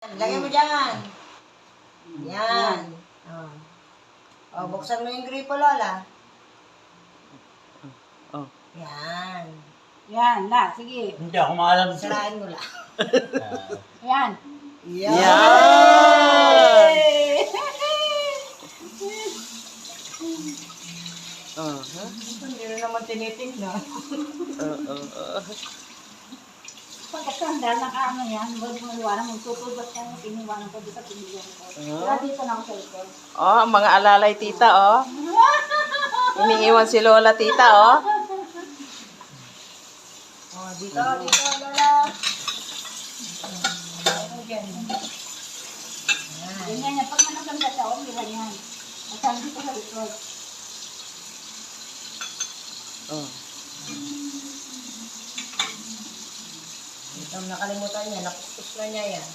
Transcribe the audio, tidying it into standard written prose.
Lagyan mo dyan. Yan. Oh. Oh, buksan mo yung gripo, Lola. Oh. Yan. Yan, na, sige. Hindi ako maalam. Sarain mo lang. Yan. Yan! Hindi na naman tinitingnan. Pagkasandal na ano yan, huwag mo iwanan, magtutubot ka ng iniwanan ko dito sa pinigyan ko. Kaya dito na ako sa ito. Oh, ang mga alalay tita, oh. Iniiwan si Lola tita, oh. Oh, dito, Lola. Yan. Ganyan yan, pag managanda siya, huwag nila yan. Masang dito sa likod. Oh. Ito, nakalimutan niya. Nakuskus na niya yan.